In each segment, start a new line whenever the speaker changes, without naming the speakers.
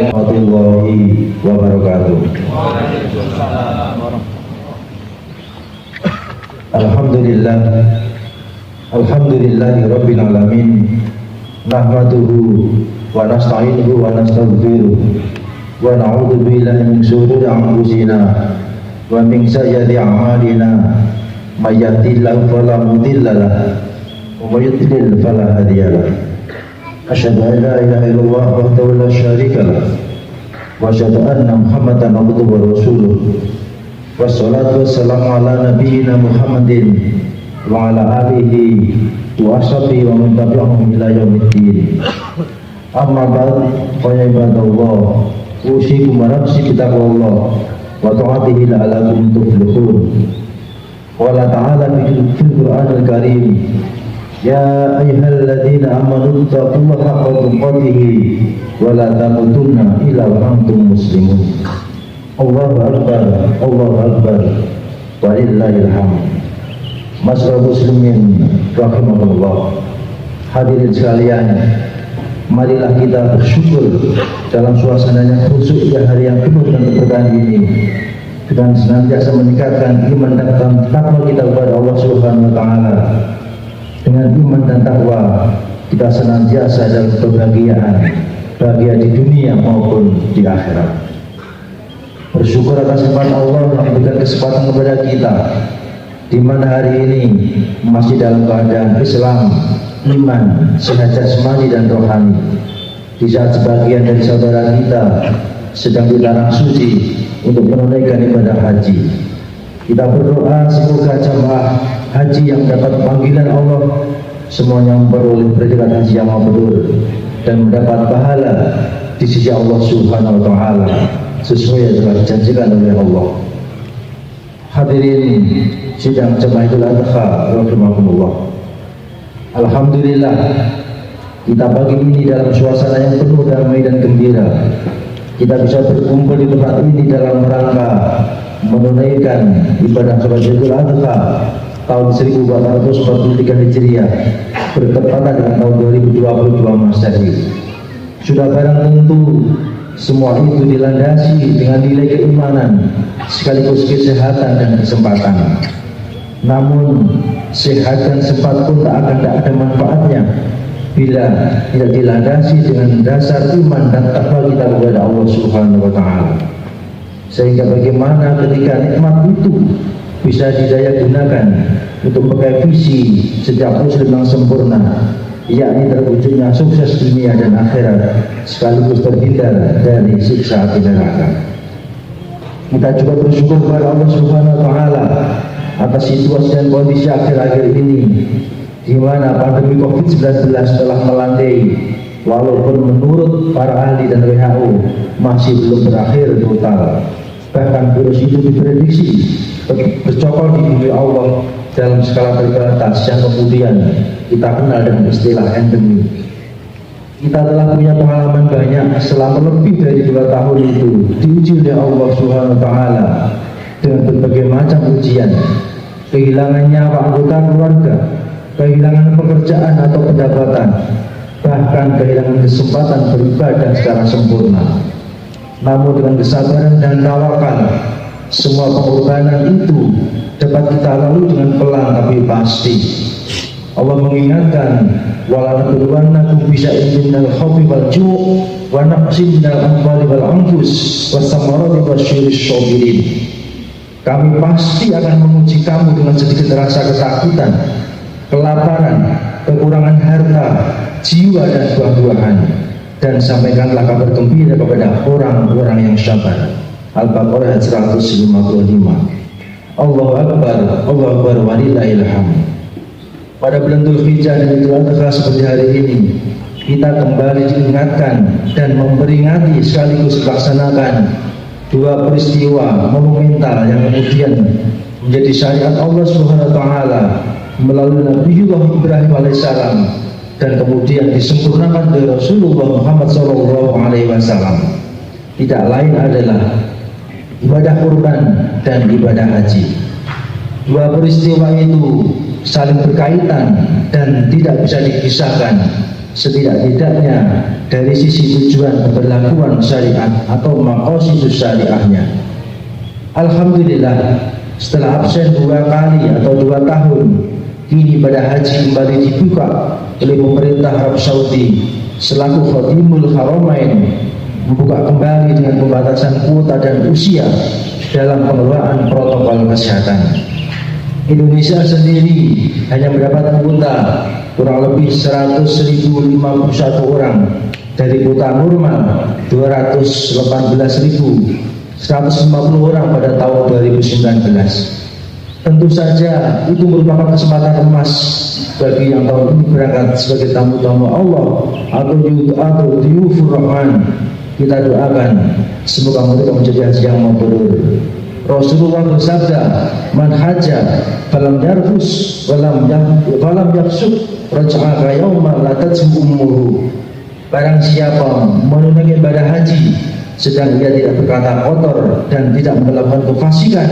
warahmatullahi wabarakatuh. Alhamdulillah, alhamdulillahi rabbil alamin. Nahmaduhu wa nasta'inuhu wa nastaghfiruh wa na'udzu billahi min shururi anfusina wa min sayyiati a'malina. May yahdihillahu fala mudilla lahu wa may yudlil fala hadiya lahu. Asyhadu an la ilaha illallah wahdahu la syarika lahu wa asyhadu anna Muhammadan abduhu wa rasuluh. Wassalatu wassalamu ala nabiyyina Muhammadin wa ala alihi wa ashabihi wa man tabi'ahum ila yaumiddin. Amma ba'd, fa ya ibadallah, usikum wa nafsi bitaqwallah wa ta'atihi la'allakum tuflihun. Qala ta'ala fil Qur'anil Karim, ya ayyuhalladzina amanu taqullaha haqqa tuqatih wa la tamutunna illa wa antum muslimun. Allahu akbar, Allahu akbar, walillahil hamd. Masyaallah muslimin rahimakumullah. Hadirin sekalian, marilah kita bersyukur dalam suasananya khusyuk di hari yang penuh dengan keberkahan ini, dengan senantiasa meningkatkan iman dan takwa kita kepada Allah Subhanahu wa taala. Dengan iman dan takwa kita senantiasa dalam kebahagiaan, bahagia di dunia maupun di akhirat. Bersyukur atas nikmat Allah yang memberikan kesempatan kepada kita, di mana hari ini masih dalam keadaan Islam, iman, sehat jasmani dan rohani. Di saat sebagian dari saudara kita sedang dilarang suci untuk menunaikan ibadah haji, kita berdoa semoga jamaah haji yang dapat panggilan Allah semuanya memperoleh predikat haji yang mabrur dan mendapat pahala di sisi Allah Subhanahu wa taala sesuai yang telah dijanjikan oleh Allah. Hadirin sidang jemaah Idul Adha rahimakumullah. Alhamdulillah, kita pagi ini dalam suasana yang penuh damai dan gembira, kita bisa berkumpul di tempat ini dalam rangka menunaikan ibadah sholat Idul Adha tahun 1443 Hijriah bertepatan dengan tahun 2022 Masehi. Sudah barang tentu semua itu dilandasi dengan nilai keimanan sekaligus kesehatan dan kesempatan. Namun sehat dan sempat pun tak ada manfaatnya bila tidak dilandasi dengan dasar iman dan takwa kita kepada Allah Subhanahu wa taala. Sehingga bagaimana ketika nikmat itu bisa didaya gunakan untuk menggapai visi setiap muslim yang sempurna, yakni terwujudnya sukses dunia dan akhirat sekaligus terhindar dari siksa api neraka. Kita juga bersyukur kepada Allah Subhanahu wa taala atas situasi dan kondisi akhir-akhir ini di mana pandemi Covid-19 telah melandai, walaupun menurut para ahli dan WHO masih belum berakhir total. Bahkan virus itu diprediksi bercokol di bumi Allah dalam skala terbatas yang kemudian kita kenal dengan istilah endemi. Kita telah punya pengalaman banyak selama lebih dari 2 tahun itu diuji oleh Allah Subhanahu wa taala dengan berbagai macam ujian, kehilangan nyawa anggota keluarga, kehilangan pekerjaan atau pendapatan, bahkan kehilangan kesempatan beribadah secara sempurna. Namun dengan kesabaran dan tawakal, semua pengorbanan itu dapat kita lalui dengan pelan tapi pasti. Allah mengingatkan, walanabluwannakum bisyai'in minal khawfi wal ju' wa naqsin minal amwali wal anfus was-samarati wasyirris sabirin. Kami pasti akan menguji kamu dengan sedikit rasa ketakutan, kelaparan, kekurangan harta, jiwa dan buah-buahan, dan sampaikanlah kabar gembira kepada orang-orang yang sabar. Al-Baqarah 155. Allahu Akbar, Allahu Akbar, walillahil hamd. Pada bulan Dzulhijjah dan Idul Adha seperti hari ini, kita kembali diingatkan dan memperingati sekaligus melaksanakan 2 peristiwa monumental yang kemudian menjadi syariat Allah Subhanahu wa taala melalui Nabiullah Ibrahim alaihissalam dan kemudian disempurnakan oleh Rasulullah Muhammad SAW. Tidak lain adalah ibadah kurban dan ibadah haji. 2 peristiwa itu saling berkaitan dan tidak bisa dipisahkan setidak-tidaknya dari sisi tujuan keberlakuan syariat atau maqasidus syariahnya. Alhamdulillah, setelah absen 2 kali atau 2 tahun, kini pada haji kembali dibuka oleh pemerintah Arab Saudi selaku Khadimul Haramain, membuka kembali dengan pembatasan kuota dan usia dalam pengelolaan protokol kesehatan. Indonesia sendiri hanya mendapat kuota kurang lebih 100.051 orang dari kuota normal 218.150 orang pada tahun 2019. Tentu saja itu merupakan kesempatan emas bagi yang tahun ini berangkat sebagai tamu-tamu Allah atau diyufur rahman. Kita doakan semoga mereka menjadi haji yang mabrur. Rasulullah bersabda, "Man haja falam yarfus walam yafsuk raja'a yauma la tajmu ummuhu." Barang siapa menunaikan ibadah haji sedang ia tidak berkata kotor dan tidak melakukan kefasikan,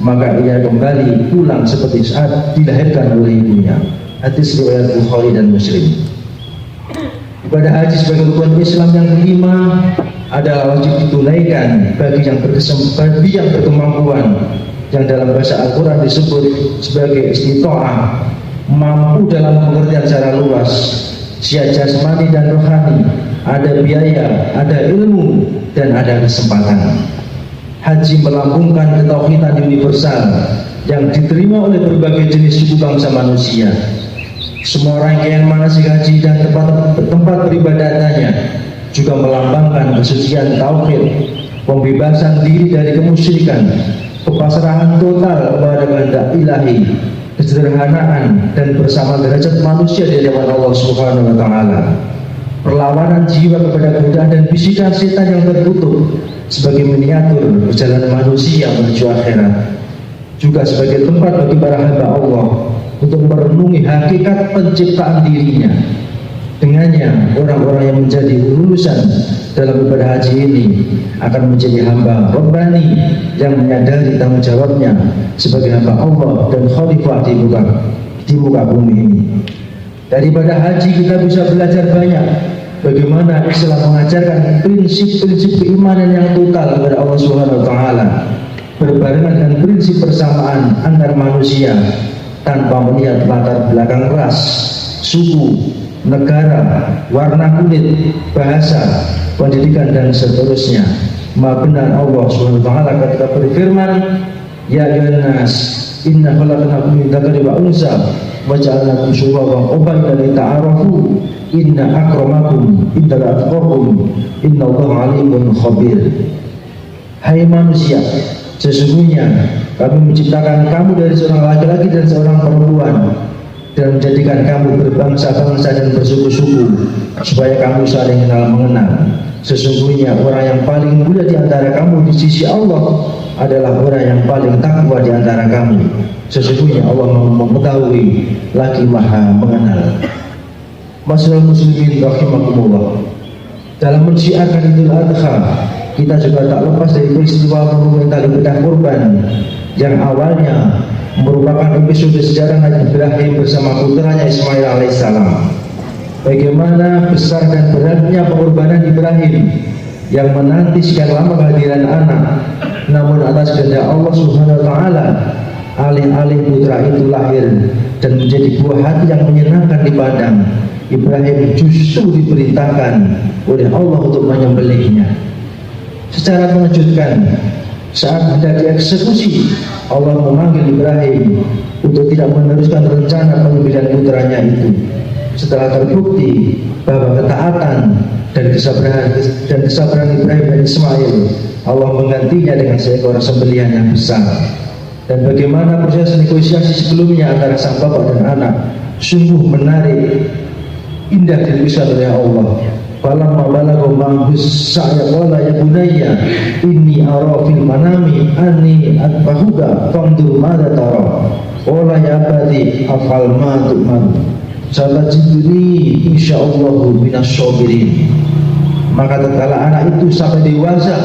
maka ia kembali pulang seperti saat dilahirkan oleh ibunya. Hadis riwayat Bukhari dan Muslim. Ibadah haji sebagai rukun Islam yang kelima adalah wajib ditunaikan bagi yang berkemampuan, yang dalam bahasa Al-Quran disebut sebagai istita'ah, mampu dalam pengertian secara luas, siap jasmani dan rohani, ada biaya, ada ilmu, dan ada kesempatan. Haji melambungkan ketauhidan universal yang diterima oleh berbagai jenis suku bangsa manusia. Semua rangkaian manasik haji dan tempat beribadatnya juga melambangkan kesucian tauhid, pembebasan diri dari kemusyrikan, kepasrahan total kepada kehendak ilahi, kesederhanaan dan bersama derajat manusia di hadapan Allah Subhanahu wa taala. Perlawanan jiwa kepada godaan dan bisikan setan yang terkutuk sebagai miniatur perjalanan manusia menuju akhirat, juga sebagai tempat bagi para hamba Allah untuk merenungi hakikat penciptaan dirinya. Dengannya orang-orang yang menjadi lulusan dalam ibadah haji ini akan menjadi hamba Rabbani yang menyadari tanggung jawabnya sebagai hamba Allah dan khalifah di muka bumi ini. Dari ibadah haji kita bisa belajar banyak bagaimana Islam mengajarkan prinsip-prinsip keimanan yang total kepada Allah Subhanahu wa taala, berbarengan dengan prinsip persamaan antar manusia tanpa melihat latar belakang ras, suku, negara, warna kulit, bahasa, pendidikan dan seterusnya. Maha benar Allah Subhanahu wa taala ketika berfirman, "Ya ayyuhan nas, inna khalaqnakum min dzakari wa unsa wa ja'alnakum syu'uban wa qabaila lita'arafu, inna akramakum indallahi atqakum, innallaha alimun khabir." Hai manusia, sesungguhnya kami menciptakan kamu dari seorang laki-laki dan seorang perempuan dan menjadikan kamu berbangsa-bangsa dan bersuku-suku supaya kamu saling kenal mengenal. Sesungguhnya orang yang paling mulia di antara kamu di sisi Allah adalah orang yang paling takwa di antara kamu. Sesungguhnya Allah mengetahui lagi maha mengenal. Masyaallah muslimin rahimakumullah. Dalam mensyiarkan Idul Adha, kita juga tak lepas dari peristiwa menunaikan tali bedah kurban yang awalnya merupakan episode sejarah Nabi Ibrahim bersama putranya Ismail alaihissalam. Bagaimana besar dan beratnya pengorbanan Ibrahim yang menanti sekian lama kehadiran anak, namun atas kehendak Allah Subhanahu wa taala, alih-alih putra itu lahir dan menjadi buah hati yang menyenangkan dipandang, Ibrahim justru diperintahkan oleh Allah untuk menyembelihnya. Secara mengejutkan, saat hendak dieksekusi, Allah memanggil Ibrahim untuk tidak meneruskan rencana penyembelihan putranya itu. Setelah terbukti bahwa ketaatan dan kesabaran Ibrahim dan Ismail, Allah menggantinya dengan seekor sembelihan yang besar. Dan bagaimana proses negosiasi sebelumnya antara sang bapak dan anak sungguh menarik, indah diluluskan oleh Allah. Falamma balagha ma'hus sa'ya qala ya bunayya inni ara fil manami anni atbahuka fandur madza tara qala ya abati afal ma tu'mar satajiduni insyaallah minasyabirin. Maka tatkala anak itu sampai dewasa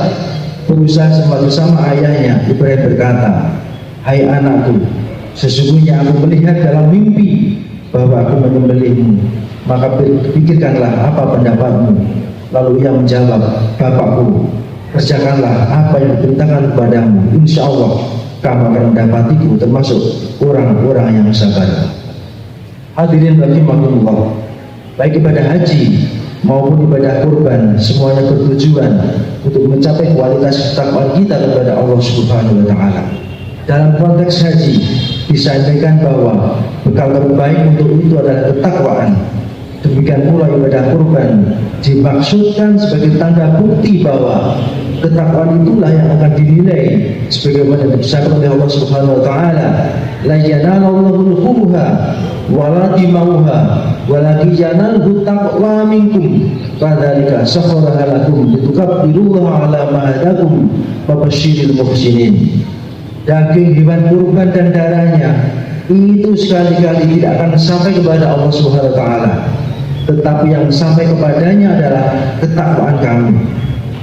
berusaha bersama ayahnya, Ibrahim berkata, "Hai anakku, sesungguhnya aku melihat dalam mimpi bahwa aku menyembelihmu, maka pikirkanlah apa pendapatmu. Lalu ia menjawab, bapakku, kerjakanlah apa yang diperintahkan kepadamu, insya Allah kamu akan mendapatiku termasuk orang-orang yang sabar. Hadirin rahimakumullah, baik ibadah haji maupun ibadah kurban semuanya bertujuan untuk mencapai kualitas ketakwaan kita kepada Allah Subhanahu wa taala. Dalam konteks haji disampaikan bahwa bekal terbaik untuk itu adalah ketakwaan. Demikian pula ibadah kurban dimaksudkan sebagai tanda bukti bahwa ketakwaan itulah yang akan dinilai sebagaimana disabda oleh Allah Subhanahu wa taala, la yanalullahu luhumha wala dimauha walakin yanalhu taqwa minkum fadzalika sakhkharaha lakum litukabbirullaha ala ma hadakum wa basyiril muhsinin. Daging hewan kurban dan darahnya itu sekali-kali tidak akan sampai kepada Allah Subhanahu wa taala, tetapi yang sampai kepadanya adalah ketakwaan kamu.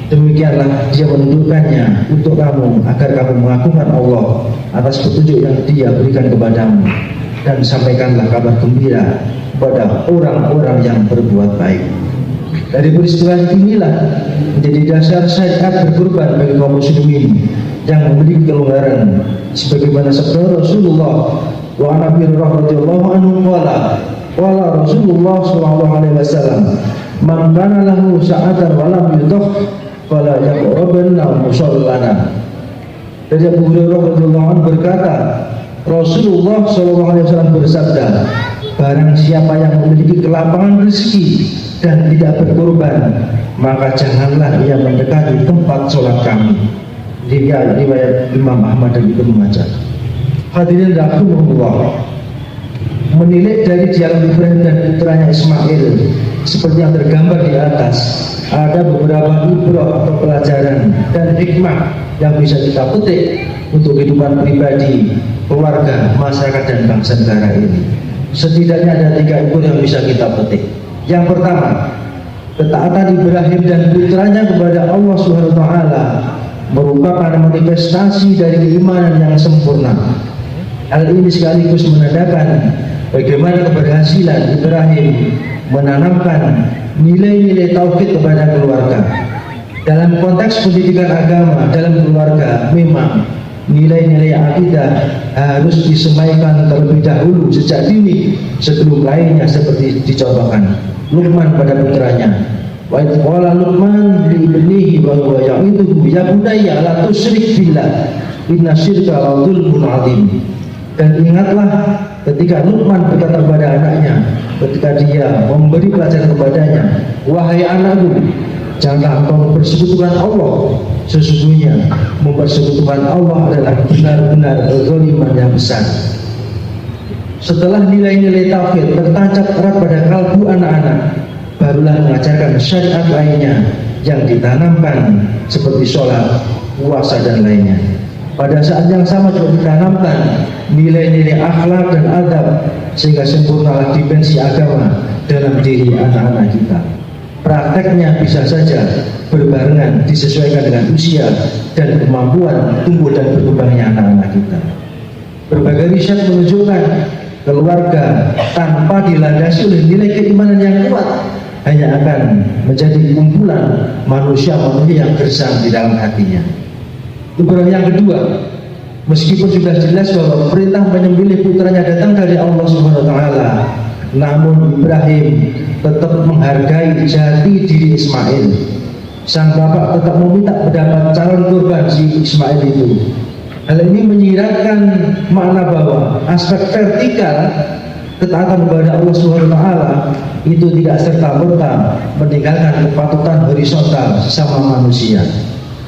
Demikianlah dia menunjukkannya untuk kamu agar kamu mengagungkan Allah atas petunjuk yang dia berikan kepadamu, dan sampaikanlah kabar gembira kepada orang-orang yang berbuat baik. Dari peristiwa inilah menjadi dasar syariat berkurban bagi kaum muslimin yang memiliki kelonggaran, sebagaimana sabda Rasulullah wa Nabi radhiyallahu anhu qala Rasulullah sallallahu alaihi wasallam, man kana lahu sa'atan wa lam yudhaf fala yaqrabanna musallana. Dari Abu Hurairah radhiyallahu anhu berkata, Rasulullah sallallahu alaihi wasallam bersabda, barang siapa yang memiliki kelapangan rezeki dan tidak berkorban, maka janganlah ia mendekati tempat sholat kami. Riwayat Imam Ahmad dan Ibnu Majah. Hadirin rahimakumullah, menilik dari dialog Ibrahim dan putranya Ismail seperti yang tergambar di atas, ada beberapa ibrah atau pelajaran dan hikmah yang bisa kita petik untuk kehidupan pribadi, keluarga, masyarakat dan bangsa negara ini. Setidaknya ada 3 ibrah yang bisa kita petik. Yang pertama, ketaatan Ibrahim dan putranya kepada Allah Subhanahu wa taala merupakan manifestasi dari keimanan yang sempurna. Hal ini sekaligus menandakan bagaimana keberhasilan Ibrahim menanamkan nilai-nilai tauhid kepada keluarga. Dalam konteks pendidikan agama dalam keluarga, memang nilai-nilai akidah harus disemaikan terlebih dahulu sejak dini sebelum lainnya, seperti dicontohkan Luqman pada putranya. Wa idh qala Luqman li ibnihi wa huwa ya'idhuhu ya bunayya la tusyrik billah inna syirka la dzulmun 'adzim. Dan ingatlah ketika Luqman berkata kepada anaknya ketika dia memberi pelajaran kepadanya, wahai anakku, janganlah engkau mempersekutukan Allah, sesungguhnya mempersekutukan Allah adalah benar-benar kezaliman yang besar. Setelah nilai-nilai tauhid tertancap erat pada kalbu anak-anak, barulah mengajarkan syariat lainnya yang ditanamkan seperti sholat, puasa dan lainnya. Pada saat yang sama juga ditanamkan nilai-nilai akhlak dan adab sehingga sempurnalah dimensi agama dalam diri anak-anak kita. Prakteknya bisa saja berbarengan, disesuaikan dengan usia dan kemampuan tumbuh dan berkembangnya anak-anak kita. Berbagai riset menunjukkan keluarga tanpa dilandasi oleh nilai keimanan yang kuat hanya akan menjadi kumpulan manusia-manusia yang gersang di dalam hatinya. Ibrahim yang kedua, meskipun sudah jelas bahwa perintah menyembelih putranya datang dari Allah Subhanahu wa taala, namun Ibrahim tetap menghargai jati diri Ismail. Sang bapak tetap meminta pendapat calon kurban si Ismail itu. Hal ini menyiratkan makna bahwa aspek vertikal ketaatan kepada Allah Subhanahu wa taala itu tidak serta-merta meninggalkan kepatutan horizontal sesama manusia.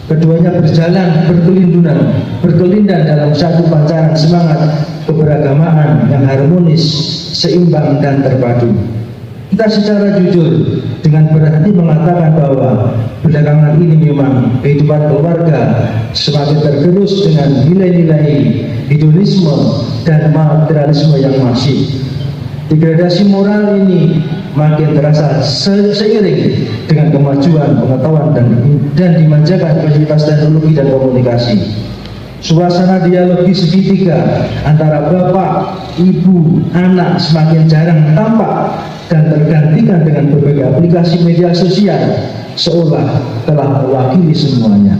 Keduanya berjalan berkelindan dalam satu pancaran semangat keberagamaan yang harmonis, seimbang dan terpadu. Kita secara jujur dengan berhati mengatakan bahwa belakangan ini memang kehidupan keluarga semakin tergerus dengan nilai-nilai hedonisme dan materialisme yang masif. Degradasi moral ini makin terasa seiring dengan kemajuan pengetahuan dan dimanjakan fasilitas teknologi dan komunikasi. Suasana dialog segitiga antara bapak, ibu, anak semakin jarang tampak dan tergantikan dengan berbagai aplikasi media sosial seolah telah mewakili semuanya.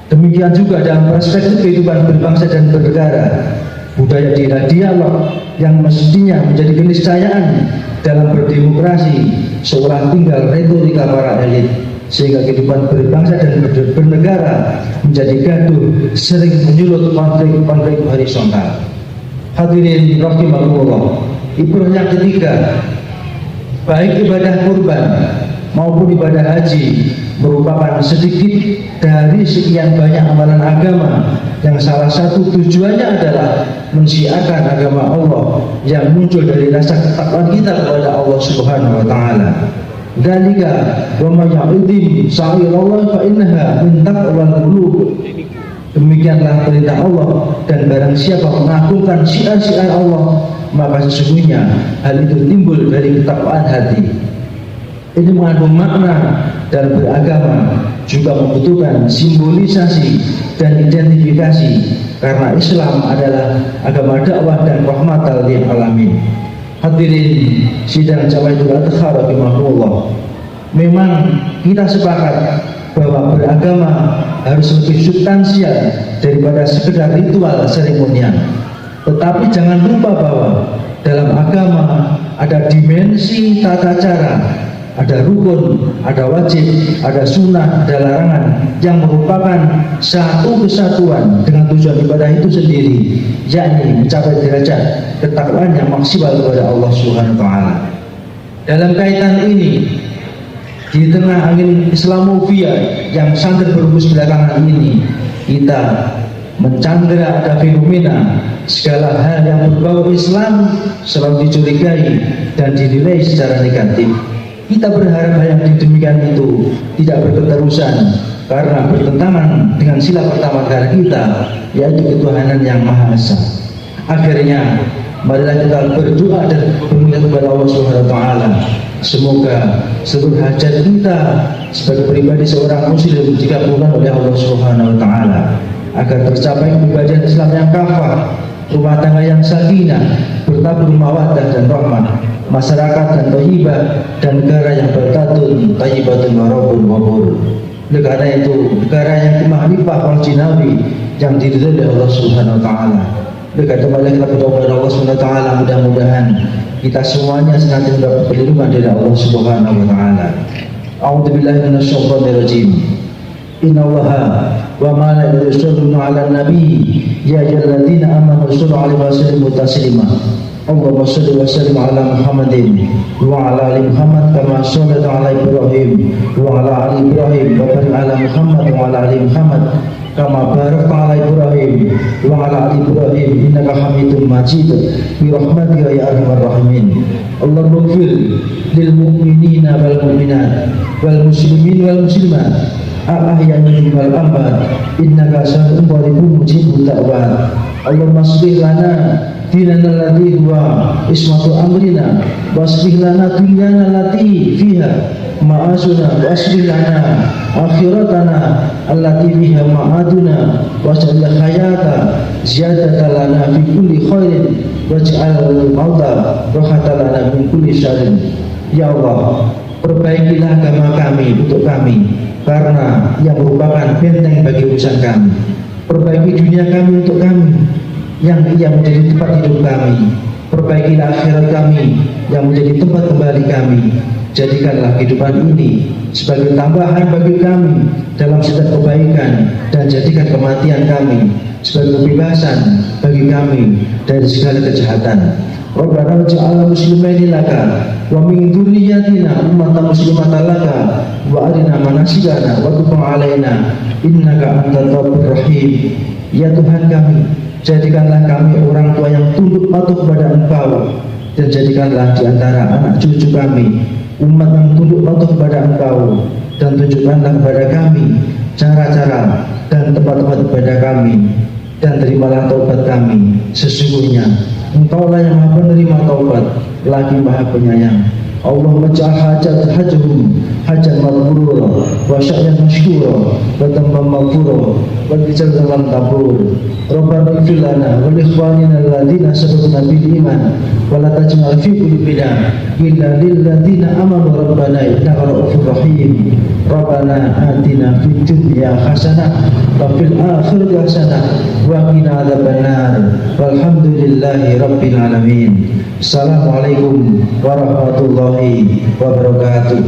Demikian juga dalam perspektif kehidupan berbangsa dan bernegara, budaya dialog yang mestinya menjadi keniscayaan dalam berdemokrasi seolah tinggal retorika para elit, sehingga kehidupan berbangsa dan bernegara menjadi gaduh, sering menyulut konflik horizontal. Hadirin rahimakumullah, ibrah yang ketiga, baik ibadah kurban maupun ibadah haji merupakan sedikit dari sekian banyak amalan agama yang salah satu tujuannya adalah mensiarkan agama Allah yang muncul dari rasa ketakwaan kita kepada Allah Subhanahu wa taala. Dzalika wa may ya'zim sya'irallah fa innaha min taqwal qulub. Demikianlah perintah Allah, dan barang siapa mengagungkan syiar-syiar Allah, maka sesungguhnya hal itu timbul dari ketakwaan hati. Ini mengandung makna dalam beragama, juga membutuhkan simbolisasi dan identifikasi, karena Islam adalah agama dakwah dan rahmatan lil alamin. Hadirin sidang Jawaidul Adha rahimahullah, memang kita sepakat bahwa beragama harus lebih substansial daripada sekedar ritual seremonial. Tetapi jangan lupa bahwa dalam agama ada dimensi tata cara, ada rukun, ada wajib, ada sunnah, ada larangan yang merupakan satu kesatuan dengan tujuan ibadah itu sendiri, yakni mencapai derajat ketakwaan yang maksimal kepada Allah Subhanahu wa taala. Dalam kaitan ini, di tengah angin Islamofobia yang sangat berhembus belakangan ini, kita mencandra ada fenomena segala hal yang berbau Islam selalu dicurigai dan dinilai secara negatif. Kita berharap hal yang demikian itu tidak berketerusan, karena bertentangan dengan sila pertama negara kita, yaitu ketuhanan yang Maha Esa. Akhirnya, marilah kita berdoa dan berminta kepada Allah Subhanahu wa taala, semoga seluruh hajat kita sebagai pribadi seorang muslim dikabulkan oleh Allah Subhanahu wa taala, agar tercapai ibadah Islam yang kafah, rumah tangga yang sakinah, bertabur mawaddah dan rahmah, masyarakat dan thayyibah, dan negara yang bertatun thayyibatun warabun wabur. Oleh karena itu, negara yang kemahlifah wal jinawi yang diridhoi oleh Allah Subhanahu wa taala. Oleh karena itu, kita berdoa kepada Allah Subhanahu wa taala, mudah-mudahan kita semuanya senantiasa mendapat perlindungan dari Allah Subhanahu wa taala. A'udzubillahi minasyaitonir rajim. Innallaha wa malaikatahu yusholluna 'alan nabi ya ayyuhalladzina amanu shollu 'alaihi wa sallimu taslima. Allahumma sholli wa sallim 'ala Muhammadin wa 'ala ali Muhammad kama shallaita 'ala Ibrahim wa 'ala ali Ibrahim wa barik 'ala Muhammad wa 'ala ali Muhammad kama barakta 'ala Ibrahim wa 'ala ali Ibrahim innaka Hamidum Majid bi rahmatika ya arhamar rahimin. Allahumma ighfir lil mu'minina wal mu'minat wal muslimin wal muslimat al-ahya'i minhum wal amwat innaka sami'un qaribun mujibud da'wat. Allahumma shlih lana dinana alladhi huwa ismatu amrina wa shlih lana dunyana allati fiha ma'asuna wa shlih lana akhiratana allati fiha ma'aduna waj'al hayata ziyadatan lana fi kulli khairin waj'al mauta rahatan lana min kulli syarrin. Ya Allah, perbaikilah agama kami untuk kami, karena yang merupakan benteng bagi urusan kami. Perbaiki dunia kami untuk kami, yang ia menjadi tempat hidup kami. Perbaikilah akhirat kami, yang menjadi tempat kembali kami. Jadikanlah kehidupan ini sebagai tambahan bagi kami dalam setiap kebaikan, dan jadikan kematian kami sebagai kebebasan bagi kami dari segala kejahatan. Rabbana waj'alna muslimaini laka wa min dzurriyyatina ummatan muslimatan laka wa arina manasikana wa tub 'alaina innaka antat tawwabur rahim. Ya Tuhan kami, jadikanlah kami orang tua yang tunduk patuh kepada Engkau, dan jadikanlah di antara anak cucu kami umat yang tunduk patuh kepada Engkau, dan tunjukkanlah kepada kami cara-cara dan tempat-tempat ibadah kami, dan terimalah taubat kami. Sesungguhnya Engkaulah yang maha penerima taubat, lagi maha penyayang. Allahumma ja'al hajat hajhum hajat maghfurah wa sya'yan mashkurah wa tamam maghfurah والرجال dalam kabur. Rabbana ighfir lana wa li ikhwanina alladziina sabaquna bil iman wa la taj'al fi qulubina illa lil ladziina amanu rabbana innaka ra'ufur rahim. Rabbana atina fid dunya hasanah wa fil akhirati hasanah wa qina adzabannar. Walhamdulillahi rabbil alamin. Assalamualaikum warahmatullahi wabarakatuh.